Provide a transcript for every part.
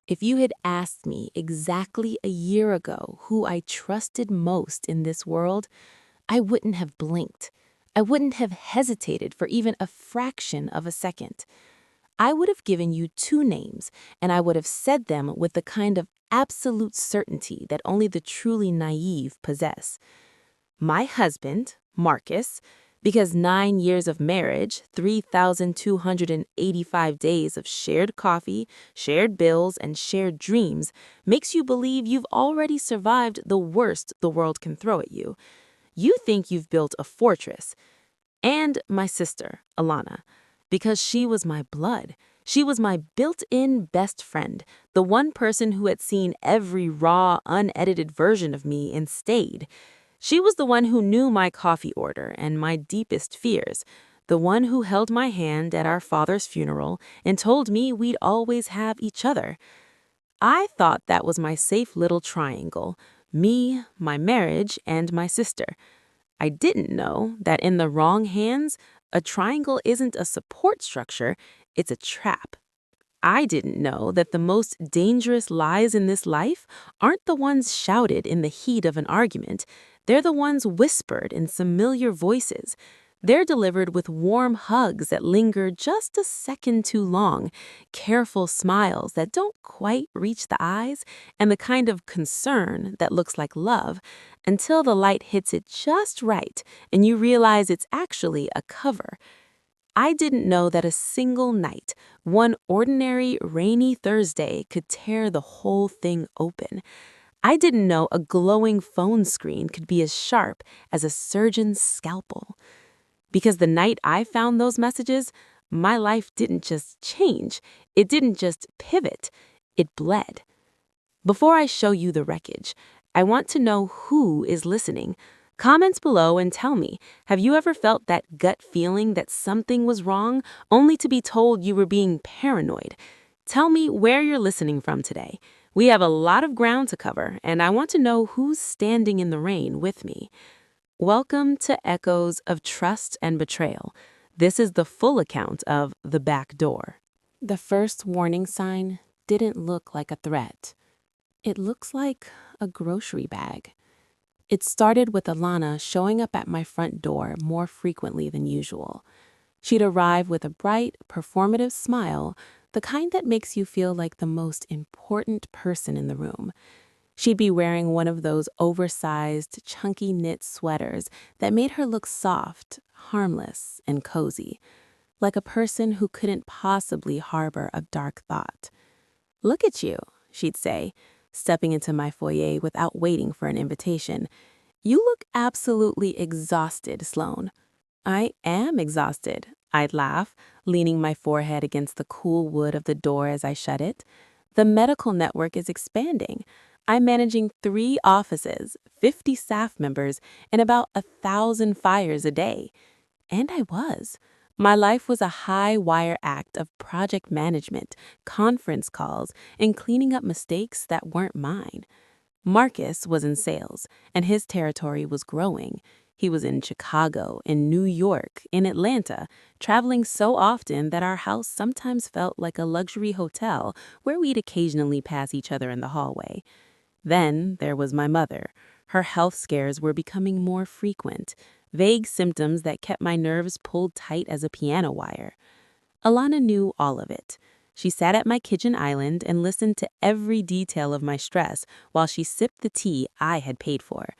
If you had asked me exactly a year ago who I trusted most in this world, I wouldn't have blinked. I wouldn't have hesitated for even a fraction of a second. I would have given you two names, and I would have said them with the kind of absolute certainty that only the truly naive possess. My husband, Marcus, because 9 years of marriage, 3,285 days of shared coffee, shared bills, and shared dreams makes you believe you've already survived the worst the world can throw at you. You think you've built a fortress. And my sister, Alana, because she was my blood. She was my built-in best friend, the one person who had seen every raw, unedited version of me and stayed. She was the one who knew my coffee order and my deepest fears, the one who held my hand at our father's funeral and told me we'd always have each other. I thought that was my safe little triangle, me, my marriage, and my sister. I didn't know that in the wrong hands, a triangle isn't a support structure, it's a trap. I didn't know that the most dangerous lies in this life aren't the ones shouted in the heat of an argument. They're the ones whispered in familiar voices. They're delivered with warm hugs that linger just a second too long, careful smiles that don't quite reach the eyes, and the kind of concern that looks like love until the light hits it just right and you realize it's actually a cover. I didn't know that a single night, one ordinary rainy Thursday, could tear the whole thing open. I didn't know a glowing phone screen could be as sharp as a surgeon's scalpel. Because the night I found those messages, my life didn't just change, it didn't just pivot, it bled. Before I show you the wreckage, I want to know who is listening. Comments below and tell me, have you ever felt that gut feeling that something was wrong, only to be told you were being paranoid? Tell me where you're listening from today. We have a lot of ground to cover, and I want to know who's standing in the rain with me. Welcome to Echoes of Trust and Betrayal. This is the full account of The Back Door. The first warning sign didn't look like a threat. It looks like a grocery bag. It started with Alana showing up at my front door more frequently than usual. She'd arrive with a bright, performative smile, the kind that makes you feel like the most important person in the room. She'd be wearing one of those oversized, chunky knit sweaters that made her look soft, harmless, and cozy, like a person who couldn't possibly harbor a dark thought. "Look at you," she'd say, stepping into my foyer without waiting for an invitation. "You look absolutely exhausted, Sloane." "I am exhausted," I'd laugh, leaning my forehead against the cool wood of the door as I shut it. "The medical network is expanding. I'm managing 3 offices, 50 staff members, and about 1,000 fires a day." And I was. My life was a high-wire act of project management, conference calls, and cleaning up mistakes that weren't mine. Marcus was in sales, and his territory was growing. He was in Chicago, in New York, in Atlanta, traveling so often that our house sometimes felt like a luxury hotel where we'd occasionally pass each other in the hallway. Then there was my mother. Her health scares were becoming more frequent, vague symptoms that kept my nerves pulled tight as a piano wire. Alana knew all of it. She sat at my kitchen island and listened to every detail of my stress while she sipped the tea I had paid for.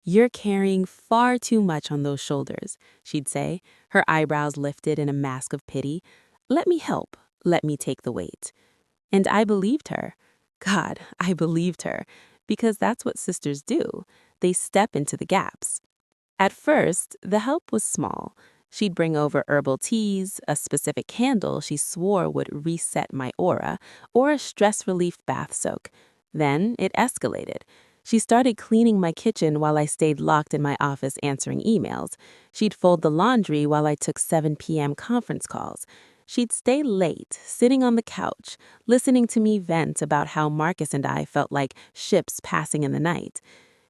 "You're carrying far too much on those shoulders," she'd say, her eyebrows lifted in a mask of pity. "Let me help. Let me take the weight." And I believed her. God, I believed her, because that's what sisters do. They step into the gaps. At first, the help was small. She'd bring over herbal teas, a specific candle she swore would reset my aura, or a stress relief bath soak. Then it escalated. She started cleaning my kitchen while I stayed locked in my office answering emails. She'd fold the laundry while I took 7 p.m. conference calls. She'd stay late, sitting on the couch, listening to me vent about how Marcus and I felt like ships passing in the night.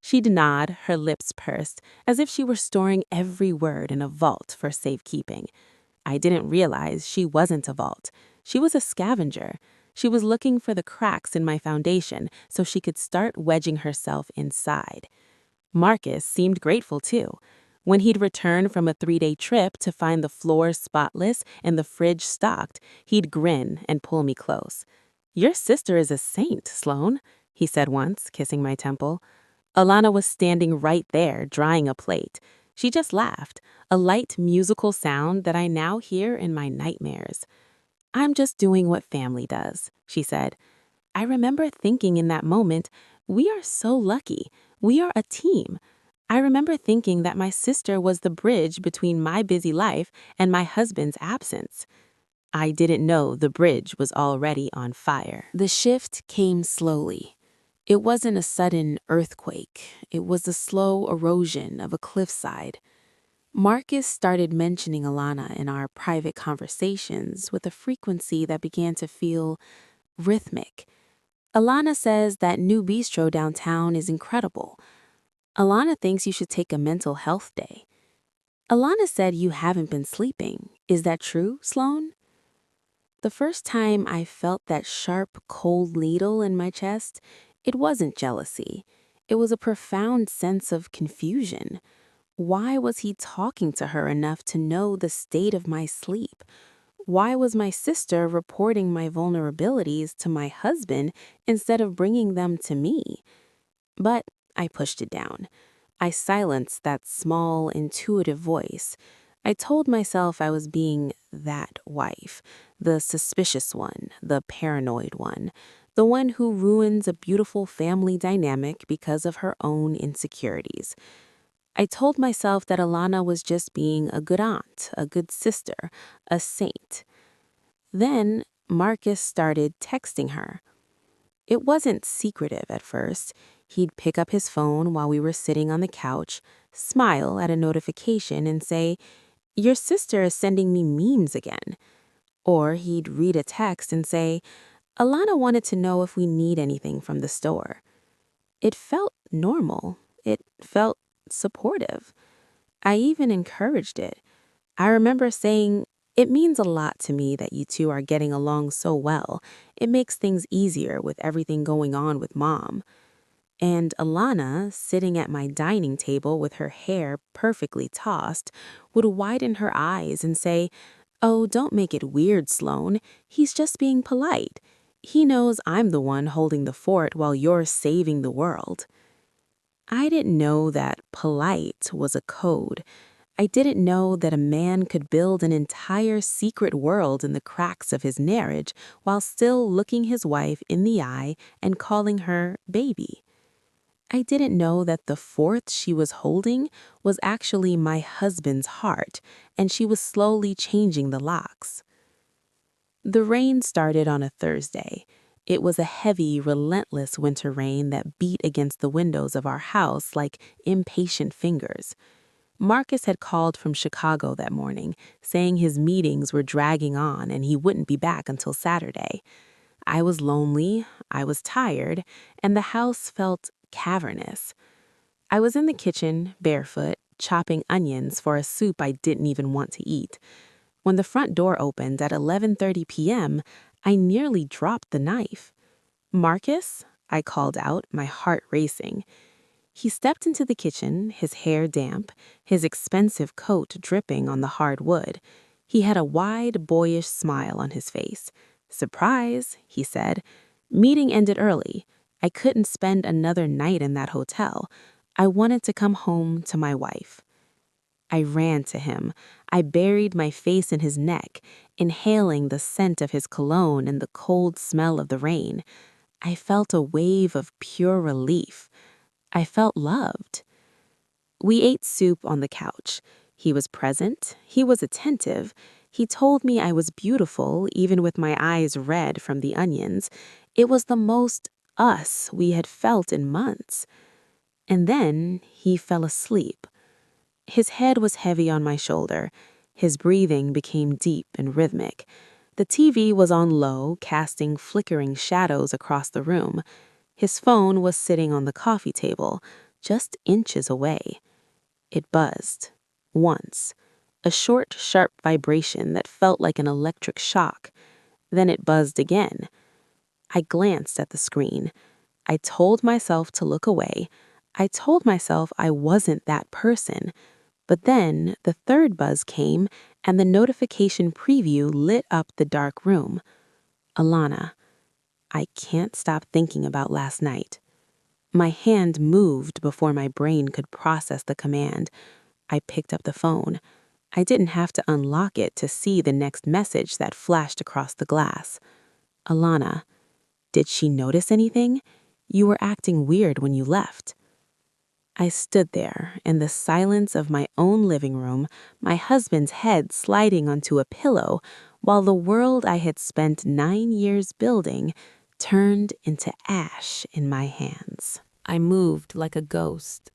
She'd nod, her lips pursed, as if she were storing every word in a vault for safekeeping. I didn't realize she wasn't a vault. She was a scavenger. She was looking for the cracks in my foundation so she could start wedging herself inside. Marcus seemed grateful too. When he'd return from a 3-day trip to find the floor spotless and the fridge stocked, he'd grin and pull me close. "Your sister is a saint, Sloane," he said once, kissing my temple. Alana was standing right there, drying a plate. She just laughed, a light musical sound that I now hear in my nightmares. "I'm just doing what family does," she said. I remember thinking in that moment, we are so lucky. We are a team. I remember thinking that my sister was the bridge between my busy life and my husband's absence. I didn't know the bridge was already on fire. The shift came slowly. It wasn't a sudden earthquake. It was the slow erosion of a cliffside. Marcus started mentioning Alana in our private conversations with a frequency that began to feel rhythmic. "Alana says that new bistro downtown is incredible. Alana thinks you should take a mental health day. Alana said you haven't been sleeping. Is that true, Sloane?" The first time I felt that sharp, cold needle in my chest, it wasn't jealousy. It was a profound sense of confusion. Why was he talking to her enough to know the state of my sleep? Why was my sister reporting my vulnerabilities to my husband instead of bringing them to me? But I pushed it down. I silenced that small, intuitive voice. I told myself I was being that wife, the suspicious one, the paranoid one, the one who ruins a beautiful family dynamic because of her own insecurities. I told myself that Alana was just being a good aunt, a good sister, a saint. Then Marcus started texting her. It wasn't secretive at first. He'd pick up his phone while we were sitting on the couch, smile at a notification and say, "Your sister is sending me memes again." Or he'd read a text and say, "Alana wanted to know if we need anything from the store." It felt normal. It felt supportive. I even encouraged it. I remember saying, "It means a lot to me that you two are getting along so well. It makes things easier with everything going on with Mom." And Alana, sitting at my dining table with her hair perfectly tossed, would widen her eyes and say, "Oh, don't make it weird, Sloane. He's just being polite. He knows I'm the one holding the fort while you're saving the world." I didn't know that polite was a code. I didn't know that a man could build an entire secret world in the cracks of his marriage while still looking his wife in the eye and calling her baby. I didn't know that the fourth she was holding was actually my husband's heart, and she was slowly changing the locks. The rain started on a Thursday. It was a heavy, relentless winter rain that beat against the windows of our house like impatient fingers. Marcus had called from Chicago that morning, saying his meetings were dragging on and he wouldn't be back until Saturday. I was lonely, I was tired, and the house felt cavernous. I was in the kitchen, barefoot, chopping onions for a soup I didn't even want to eat. When the front door opened at 11:30 p.m., I nearly dropped the knife. "Marcus?" I called out, my heart racing. He stepped into the kitchen, his hair damp, his expensive coat dripping on the hard wood. He had a wide, boyish smile on his face. "Surprise," he said. "Meeting ended early. I couldn't spend another night in that hotel. I wanted to come home to my wife." I ran to him. I buried my face in his neck, inhaling the scent of his cologne and the cold smell of the rain. I felt a wave of pure relief. I felt loved. We ate soup on the couch. He was present. He was attentive. He told me I was beautiful, even with my eyes red from the onions. It was the most us we had felt in months. And then he fell asleep. His head was heavy on my shoulder. His breathing became deep and rhythmic. The TV was on low, casting flickering shadows across the room. His phone was sitting on the coffee table, just inches away. It buzzed. Once. A short, sharp vibration that felt like an electric shock. Then it buzzed again. I glanced at the screen. I told myself to look away. I told myself I wasn't that person. But then the third buzz came, and the notification preview lit up the dark room. Alana, I can't stop thinking about last night. My hand moved before my brain could process the command. I picked up the phone. I didn't have to unlock it to see the next message that flashed across the glass. Alana, did she notice anything? You were acting weird when you left. I stood there in the silence of my own living room, my husband's head sliding onto a pillow, while the world I had spent 9 years building turned into ash in my hands. I moved like a ghost.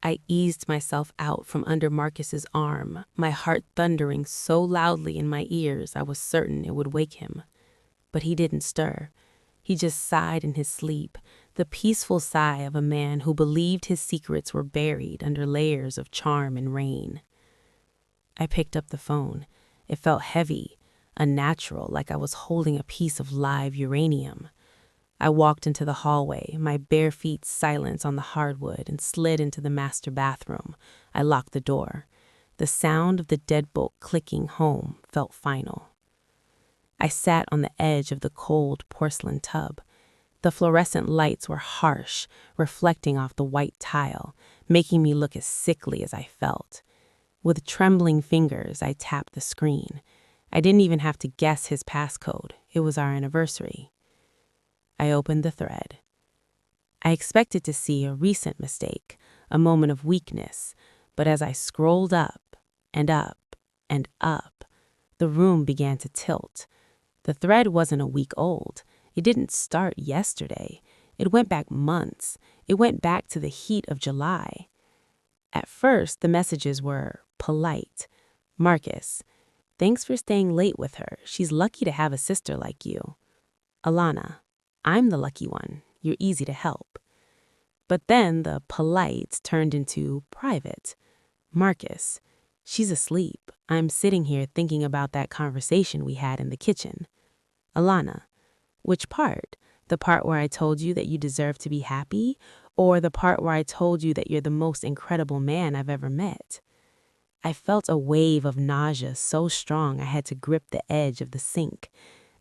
I eased myself out from under Marcus's arm, my heart thundering so loudly in my ears I was certain it would wake him. But he didn't stir. He just sighed in his sleep, the peaceful sigh of a man who believed his secrets were buried under layers of charm and rain. I picked up the phone. It felt heavy, unnatural, like I was holding a piece of live uranium. I walked into the hallway, my bare feet silent on the hardwood, and slid into the master bathroom. I locked the door. The sound of the deadbolt clicking home felt final. I sat on the edge of the cold porcelain tub. The fluorescent lights were harsh, reflecting off the white tile, making me look as sickly as I felt. With trembling fingers, I tapped the screen. I didn't even have to guess his passcode. It was our anniversary. I opened the thread. I expected to see a recent mistake, a moment of weakness, but as I scrolled up and up and up, the room began to tilt. The thread wasn't a week old. It didn't start yesterday. It went back months. It went back to the heat of July. At first, the messages were polite. Marcus, thanks for staying late with her. She's lucky to have a sister like you. Alana, I'm the lucky one. You're easy to help. But then the polite turned into private. Marcus, she's asleep. I'm sitting here thinking about that conversation we had in the kitchen. Alana, which part? The part where I told you that you deserve to be happy? Or the part where I told you that you're the most incredible man I've ever met? I felt a wave of nausea so strong I had to grip the edge of the sink.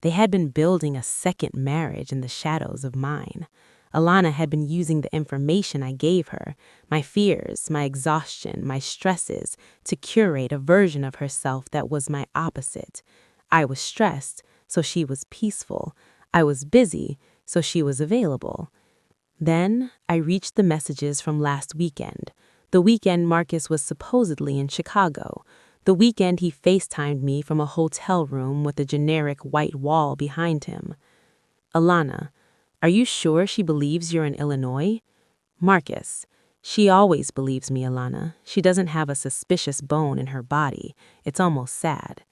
They had been building a second marriage in the shadows of mine. Alana had been using the information I gave her, my fears, my exhaustion, my stresses, to curate a version of herself that was my opposite. I was stressed, so she was peaceful. I was busy, so she was available. Then I reached the messages from last weekend, the weekend Marcus was supposedly in Chicago, the weekend he FaceTimed me from a hotel room with a generic white wall behind him. Alana, are you sure she believes you're in Illinois? Marcus, she always believes me, Alana. She doesn't have a suspicious bone in her body. It's almost sad.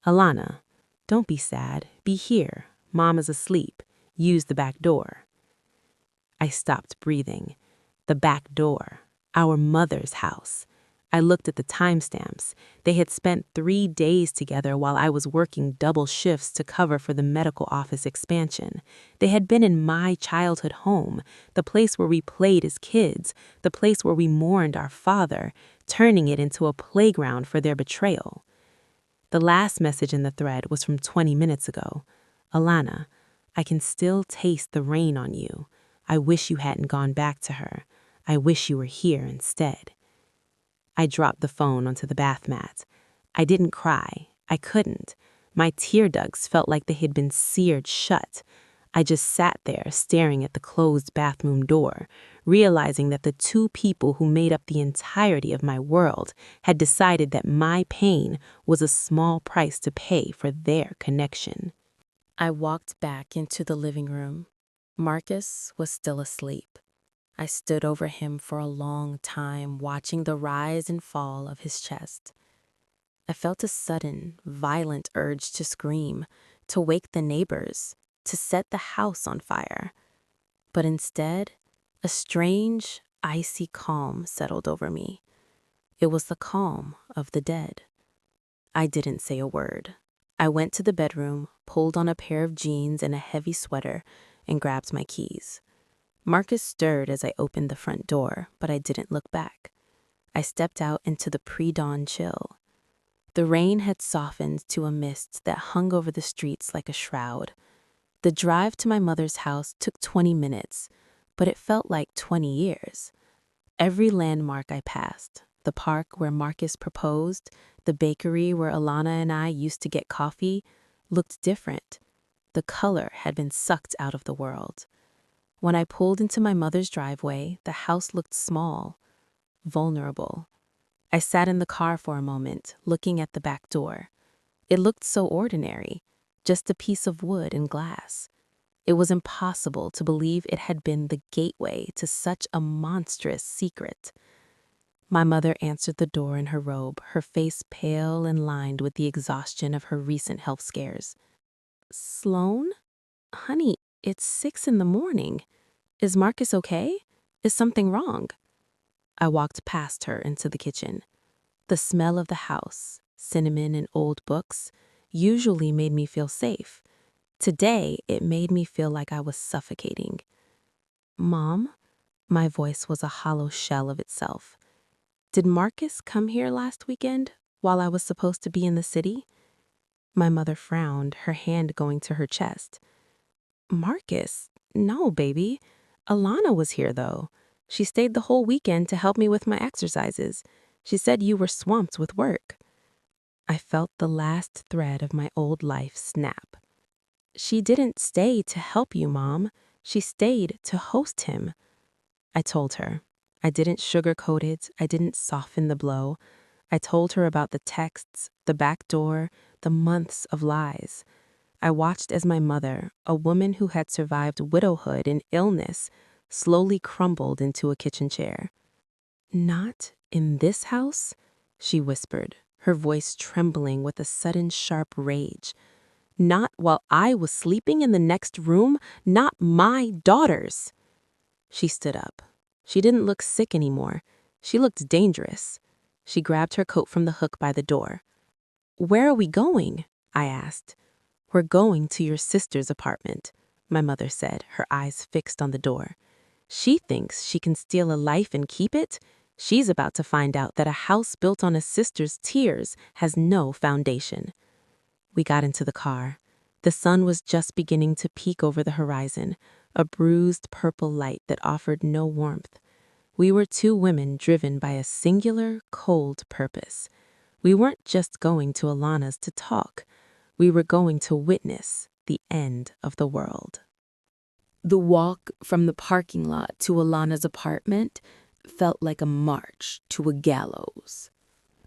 Alana, don't be sad. Be here. Mom is asleep. Use the back door. I stopped breathing. The back door. Our mother's house. I looked at the timestamps. They had spent 3 days together while I was working double shifts to cover for the medical office expansion. They had been in my childhood home, the place where we played as kids, the place where we mourned our father, turning it into a playground for their betrayal. The last message in the thread was from 20 minutes ago. Alana, I can still taste the rain on you. I wish you hadn't gone back to her. I wish you were here instead. I dropped the phone onto the bath mat. I didn't cry. I couldn't. My tear ducts felt like they had been seared shut. I just sat there staring at the closed bathroom door, realizing that the two people who made up the entirety of my world had decided that my pain was a small price to pay for their connection. I walked back into the living room. Marcus was still asleep. I stood over him for a long time, watching the rise and fall of his chest. I felt a sudden, violent urge to scream, to wake the neighbors, to set the house on fire. But instead, a strange, icy calm settled over me. It was the calm of the dead. I didn't say a word. I went to the bedroom, pulled on a pair of jeans and a heavy sweater, and grabbed my keys. Marcus stirred as I opened the front door, but I didn't look back. I stepped out into the pre-dawn chill. The rain had softened to a mist that hung over the streets like a shroud. The drive to my mother's house took 20 minutes, but it felt like 20 years. Every landmark I passed, the park where Marcus proposed, the bakery where Alana and I used to get coffee, looked different. The color had been sucked out of the world. When I pulled into my mother's driveway, the house looked small, vulnerable. I sat in the car for a moment, looking at the back door. It looked so ordinary, just a piece of wood and glass. It was impossible to believe it had been the gateway to such a monstrous secret. My mother answered the door in her robe, her face pale and lined with the exhaustion of her recent health scares. "Sloane? Honey, it's 6 in the morning. Is Marcus okay? Is something wrong?" I walked past her into the kitchen. The smell of the house, cinnamon and old books, usually made me feel safe. Today, it made me feel like I was suffocating. "Mom?" My voice was a hollow shell of itself. "Did Marcus come here last weekend while I was supposed to be in the city?" My mother frowned, her hand going to her chest. "Marcus? No, baby. Alana was here, though. She stayed the whole weekend to help me with my exercises. She said you were swamped with work." I felt the last thread of my old life snap. "She didn't stay to help you, Mom. She stayed to host him." I told her. I didn't sugarcoat it. I didn't soften the blow. I told her about the texts, the back door, the months of lies. I watched as my mother, a woman who had survived widowhood and illness, slowly crumbled into a kitchen chair. "Not in this house?" she whispered, her voice trembling with a sudden sharp rage. "Not while I was sleeping in the next room? Not my daughters!" She stood up. She didn't look sick anymore. She looked dangerous. She grabbed her coat from the hook by the door. "Where are we going?" I asked. "We're going to your sister's apartment," my mother said, her eyes fixed on the door. "She thinks she can steal a life and keep it. She's about to find out that a house built on a sister's tears has no foundation." We got into the car. The sun was just beginning to peek over the horizon, a bruised purple light that offered no warmth. We were two women driven by a singular, cold purpose. We weren't just going to Alana's to talk. We were going to witness the end of the world. The walk from the parking lot to Alana's apartment felt like a march to a gallows.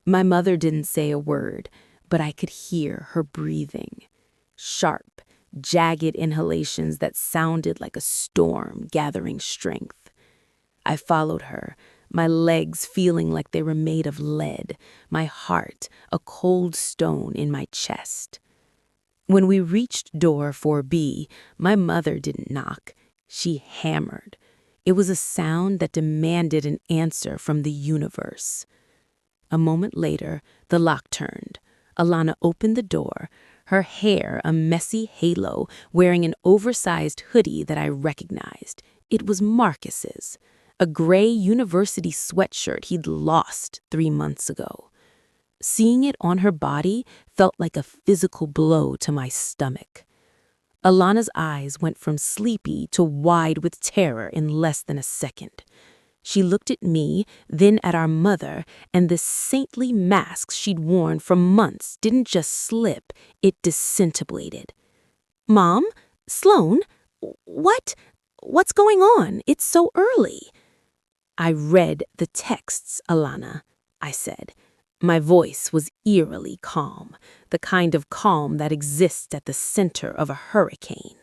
My mother didn't say a word, but I could hear her breathing. Sharp, jagged inhalations that sounded like a storm gathering strength. I followed her, my legs feeling like they were made of lead, my heart a cold stone in my chest. When we reached door 4B, my mother didn't knock. She hammered. It was a sound that demanded an answer from the universe. A moment later, the lock turned. Alana opened the door, her hair a messy halo, wearing an oversized hoodie that I recognized. It was Marcus's, a gray university sweatshirt he'd lost 3 months ago. Seeing it on her body felt like a physical blow to my stomach. Alana's eyes went from sleepy to wide with terror in less than a second. She looked at me, then at our mother, and the saintly mask she'd worn for months didn't just slip, it disintegrated. "Mom? Sloane? What's going on? It's so early." "I read the texts, Alana," I said. My voice was eerily calm, the kind of calm that exists at the center of a hurricane.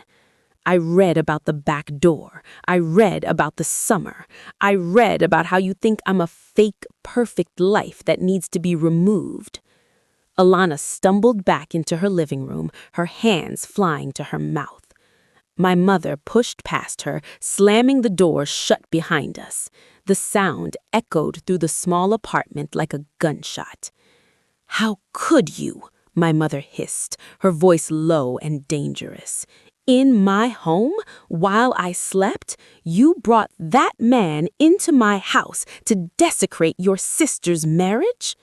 "I read about the back door. I read about the summer. I read about how you think I'm a fake, perfect life that needs to be removed." Alana stumbled back into her living room, her hands flying to her mouth. My mother pushed past her, slamming the door shut behind us. The sound echoed through the small apartment like a gunshot. "How could you?" My mother hissed, her voice low and dangerous. In my home, while I slept, you brought that man into my house to desecrate your sister's marriage?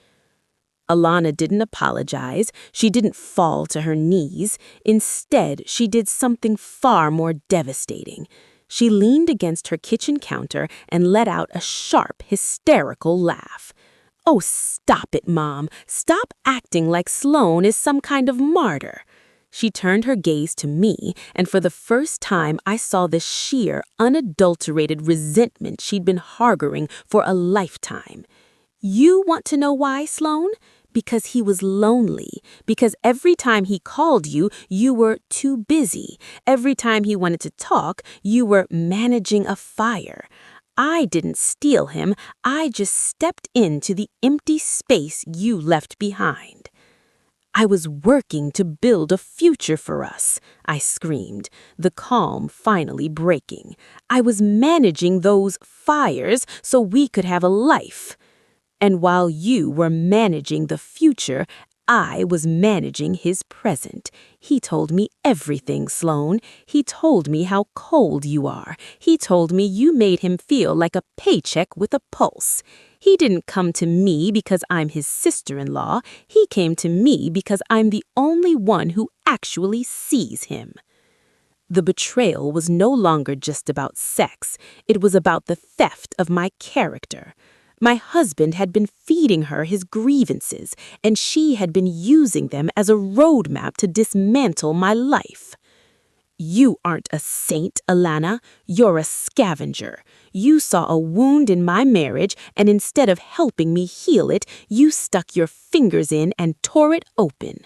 Alana didn't apologize. She didn't fall to her knees. Instead, she did something far more devastating. She leaned against her kitchen counter and let out a sharp, hysterical laugh. "Oh, stop it, Mom. Stop acting like Sloane is some kind of martyr." She turned her gaze to me, and for the first time I saw the sheer, unadulterated resentment she'd been harboring for a lifetime. "You want to know why, Sloane? Because he was lonely. Because every time he called you, you were too busy. Every time he wanted to talk, you were managing a fire. I didn't steal him. I just stepped into the empty space you left behind." "I was working to build a future for us," I screamed, the calm finally breaking. "I was managing those fires so we could have a life. And while you were managing the future, I was managing his present. He told me everything, Sloane. He told me how cold you are. He told me you made him feel like a paycheck with a pulse. He didn't come to me because I'm his sister-in-law. He came to me because I'm the only one who actually sees him." The betrayal was no longer just about sex. It was about the theft of my character. My husband had been feeding her his grievances, and she had been using them as a roadmap to dismantle my life. "You aren't a saint, Alana. You're a scavenger. You saw a wound in my marriage, and instead of helping me heal it, you stuck your fingers in and tore it open."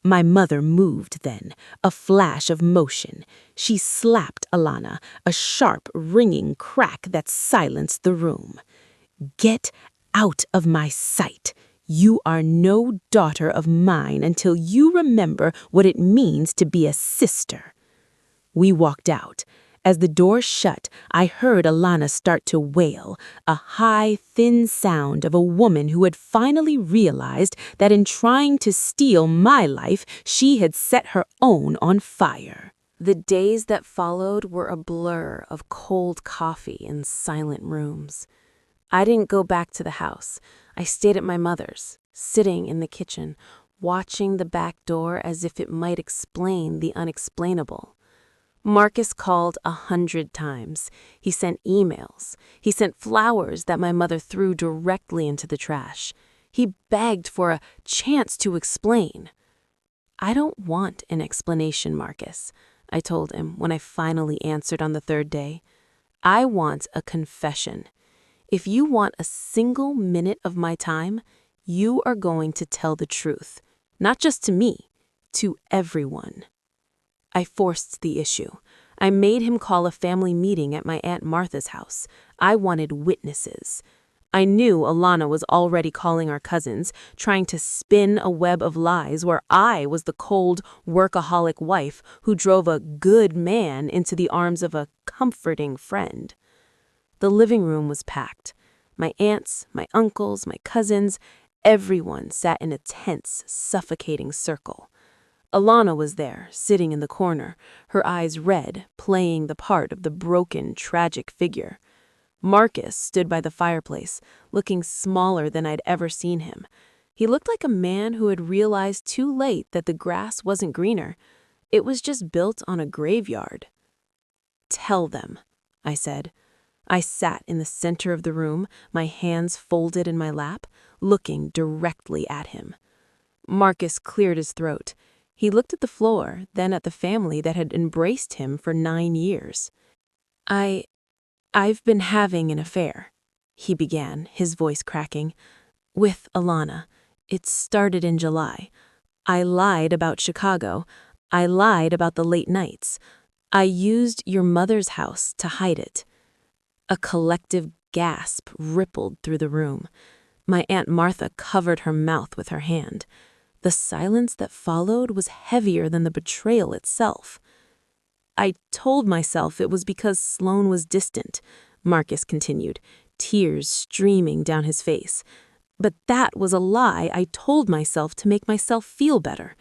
My mother moved then, a flash of motion. She slapped Alana, a sharp, ringing crack that silenced the room. "Get out of my sight. You are no daughter of mine until you remember what it means to be a sister." We walked out. As the door shut, I heard Alana start to wail, a high, thin sound of a woman who had finally realized that in trying to steal my life, she had set her own on fire. The days that followed were a blur of cold coffee in silent rooms. I didn't go back to the house. I stayed at my mother's, sitting in the kitchen, watching the back door as if it might explain the unexplainable. Marcus called 100 times. He sent emails. He sent flowers that my mother threw directly into the trash. He begged for a chance to explain. "I don't want an explanation, Marcus," I told him when I finally answered on the third day. "I want a confession. If you want a single minute of my time, you are going to tell the truth, not just to me, to everyone." I forced the issue. I made him call a family meeting at my Aunt Martha's house. I wanted witnesses. I knew Alana was already calling our cousins, trying to spin a web of lies where I was the cold, workaholic wife who drove a good man into the arms of a comforting friend. The living room was packed. My aunts, my uncles, my cousins, everyone sat in a tense, suffocating circle. Alana was there, sitting in the corner, her eyes red, playing the part of the broken, tragic figure. Marcus stood by the fireplace, looking smaller than I'd ever seen him. He looked like a man who had realized too late that the grass wasn't greener. It was just built on a graveyard. "Tell them," I said. I sat in the center of the room, my hands folded in my lap, looking directly at him. Marcus cleared his throat. He looked at the floor, then at the family that had embraced him for 9 years. I've been having an affair," he began, his voice cracking, "with Alana. It started in July. I lied about Chicago. I lied about the late nights. I used your mother's house to hide it." A collective gasp rippled through the room. My Aunt Martha covered her mouth with her hand. The silence that followed was heavier than the betrayal itself. "I told myself it was because Sloane was distant," Marcus continued, tears streaming down his face. But that was a lie I told myself to make myself feel better.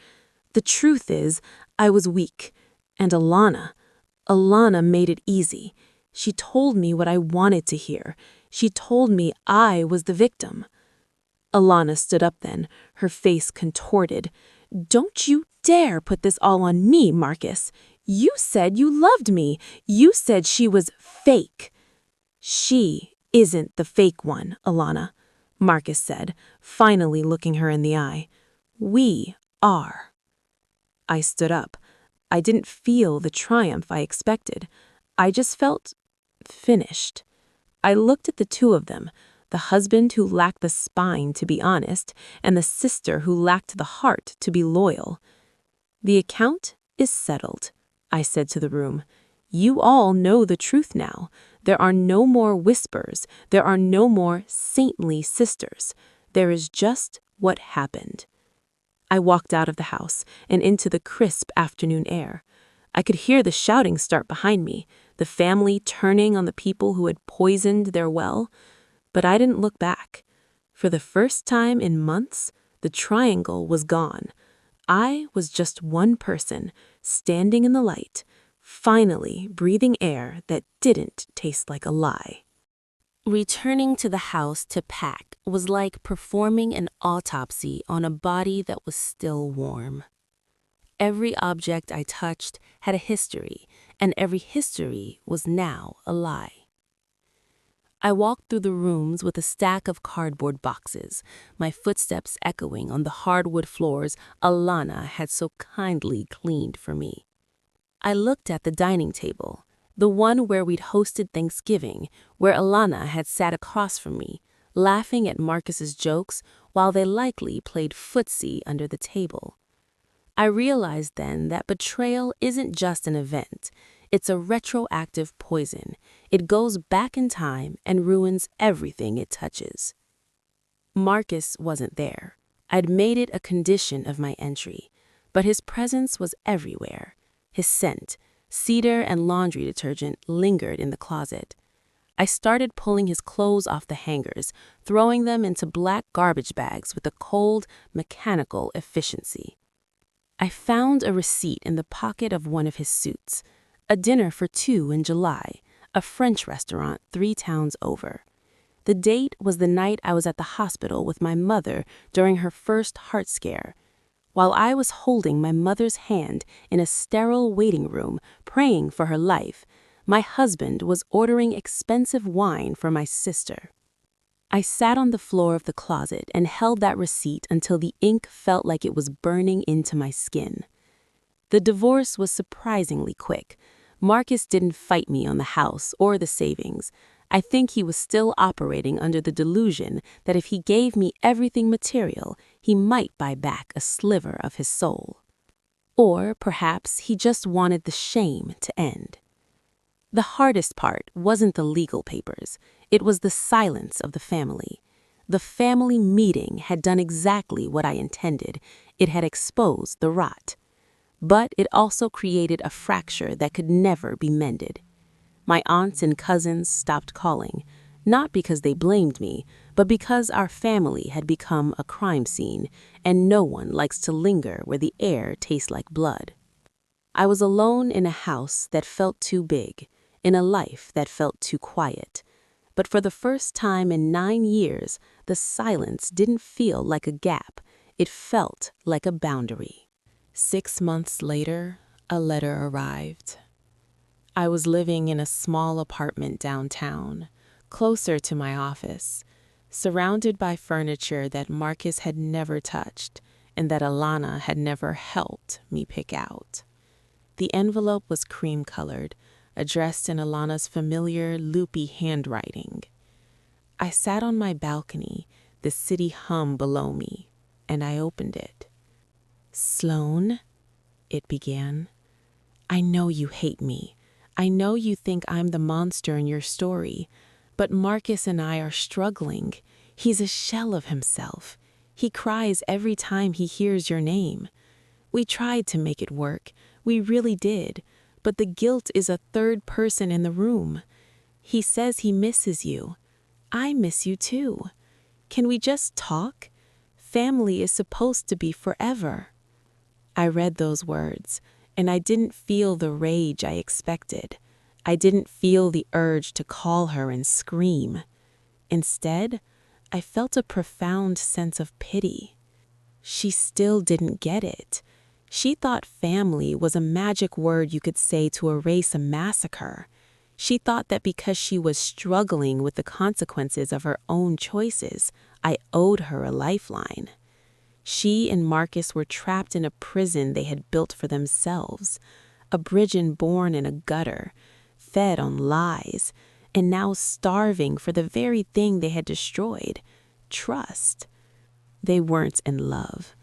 The truth is, I was weak. And Alana made it easy. She told me what I wanted to hear. She told me I was the victim. Alana stood up then, her face contorted. "Don't you dare put this all on me, Marcus. You said you loved me. You said she was fake." "She isn't the fake one, Alana," Marcus said, finally looking her in the eye. "We are." I stood up. I didn't feel the triumph I expected. I just felt finished. I looked at the two of them, the husband who lacked the spine to be honest, and the sister who lacked the heart to be loyal. "The account is settled," I said to the room. "You all know the truth now. There are no more whispers. There are no more saintly sisters. There is just what happened." I walked out of the house and into the crisp afternoon air. I could hear the shouting start behind me, the family turning on the people who had poisoned their well. But I didn't look back. For the first time in months, the triangle was gone. I was just one person, standing in the light, finally breathing air that didn't taste like a lie. Returning to the house to pack was like performing an autopsy on a body that was still warm. Every object I touched had a history, and every history was now a lie. I walked through the rooms with a stack of cardboard boxes, my footsteps echoing on the hardwood floors Alana had so kindly cleaned for me. I looked at the dining table, the one where we'd hosted Thanksgiving, where Alana had sat across from me, laughing at Marcus's jokes while they likely played footsie under the table. I realized then that betrayal isn't just an event. It's a retroactive poison. It goes back in time and ruins everything it touches. Marcus wasn't there. I'd made it a condition of my entry, but his presence was everywhere. His scent, cedar and laundry detergent, lingered in the closet. I started pulling his clothes off the hangers, throwing them into black garbage bags with a cold, mechanical efficiency. I found a receipt in the pocket of one of his suits, a dinner for two in July, a French restaurant 3 towns over. The date was the night I was at the hospital with my mother during her first heart scare. While I was holding my mother's hand in a sterile waiting room, praying for her life, my husband was ordering expensive wine for my sister. I sat on the floor of the closet and held that receipt until the ink felt like it was burning into my skin. The divorce was surprisingly quick. Marcus didn't fight me on the house or the savings. I think he was still operating under the delusion that if he gave me everything material, he might buy back a sliver of his soul. Or perhaps he just wanted the shame to end. The hardest part wasn't the legal papers. It was the silence of the family. The family meeting had done exactly what I intended. It had exposed the rot. But it also created a fracture that could never be mended. My aunts and cousins stopped calling, not because they blamed me, but because our family had become a crime scene, and no one likes to linger where the air tastes like blood. I was alone in a house that felt too big, in a life that felt too quiet. But for the first time in 9 years, the silence didn't feel like a gap. It felt like a boundary. 6 months later, a letter arrived. I was living in a small apartment downtown, closer to my office, surrounded by furniture that Marcus had never touched and that Alana had never helped me pick out. The envelope was cream-colored, addressed in Alana's familiar, loopy handwriting. I sat on my balcony, the city hum below me, and I opened it. "Sloane," it began, "I know you hate me. I know you think I'm the monster in your story, but Marcus and I are struggling. He's a shell of himself. He cries every time he hears your name. We tried to make it work. We really did. But the guilt is a third person in the room. He says he misses you. I miss you too. Can we just talk? Family is supposed to be forever." I read those words, and I didn't feel the rage I expected. I didn't feel the urge to call her and scream. Instead, I felt a profound sense of pity. She still didn't get it. She thought family was a magic word you could say to erase a massacre. She thought that because she was struggling with the consequences of her own choices, I owed her a lifeline. She and Marcus were trapped in a prison they had built for themselves, a Bridgen born in a gutter, fed on lies, and now starving for the very thing they had destroyed, trust. They weren't in love.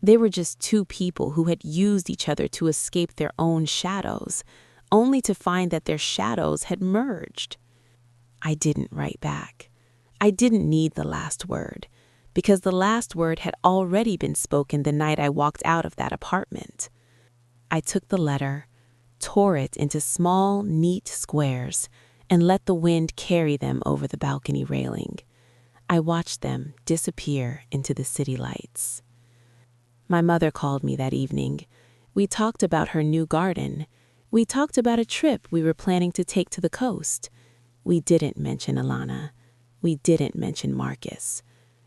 They were just two people who had used each other to escape their own shadows, only to find that their shadows had merged. I didn't write back. I didn't need the last word, because the last word had already been spoken the night I walked out of that apartment. I took the letter, tore it into small, neat squares, and let the wind carry them over the balcony railing. I watched them disappear into the city lights. My mother called me that evening. We talked about her new garden. We talked about a trip we were planning to take to the coast. We didn't mention Alana. We didn't mention Marcus.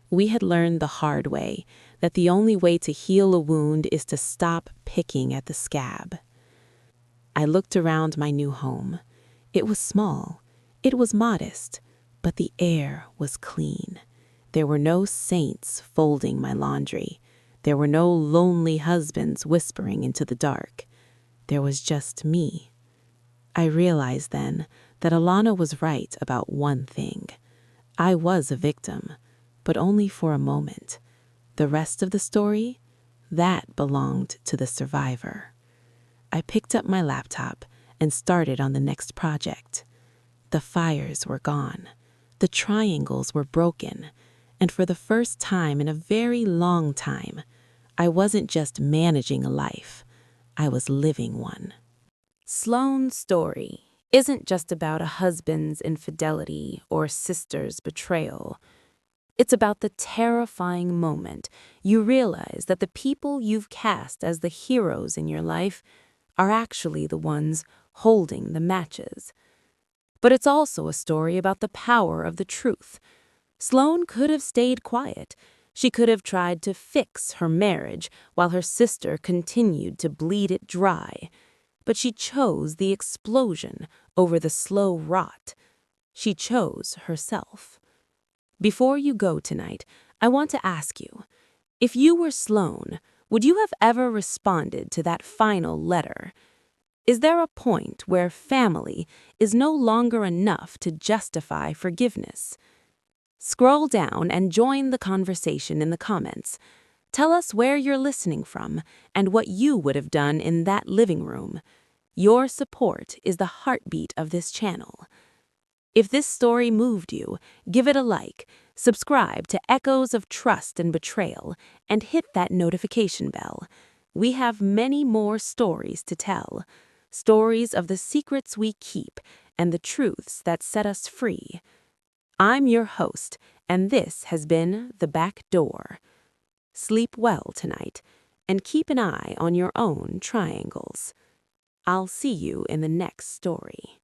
We had learned the hard way that the only way to heal a wound is to stop picking at the scab. I looked around my new home. It was small. It was modest, but the air was clean. There were no saints folding my laundry. There were no lonely husbands whispering into the dark. There was just me. I realized then that Alana was right about one thing. I was a victim, but only for a moment. The rest of the story, that belonged to the survivor. I picked up my laptop and started on the next project. The fires were gone. The triangles were broken. And for the first time in a very long time, I wasn't just managing a life. I was living one. Sloane's story isn't just about a husband's infidelity or sister's betrayal. It's about the terrifying moment you realize that the people you've cast as the heroes in your life are actually the ones holding the matches. But it's also a story about the power of the truth. Sloane could have stayed quiet. She could have tried to fix her marriage while her sister continued to bleed it dry. But she chose the explosion over the slow rot. She chose herself. Before you go tonight, I want to ask you, if you were Sloane, would you have ever responded to that final letter? Is there a point where family is no longer enough to justify forgiveness? Scroll down and join the conversation in the comments. Tell us where you're listening from and what you would have done in that living room. Your support is the heartbeat of this channel. If this story moved you, give it a like, subscribe to Echoes of Trust and Betrayal, and hit that notification bell. We have many more stories to tell. Stories of the secrets we keep and the truths that set us free. I'm your host, and this has been The Back Door. Sleep well tonight, and keep an eye on your own triangles. I'll see you in the next story.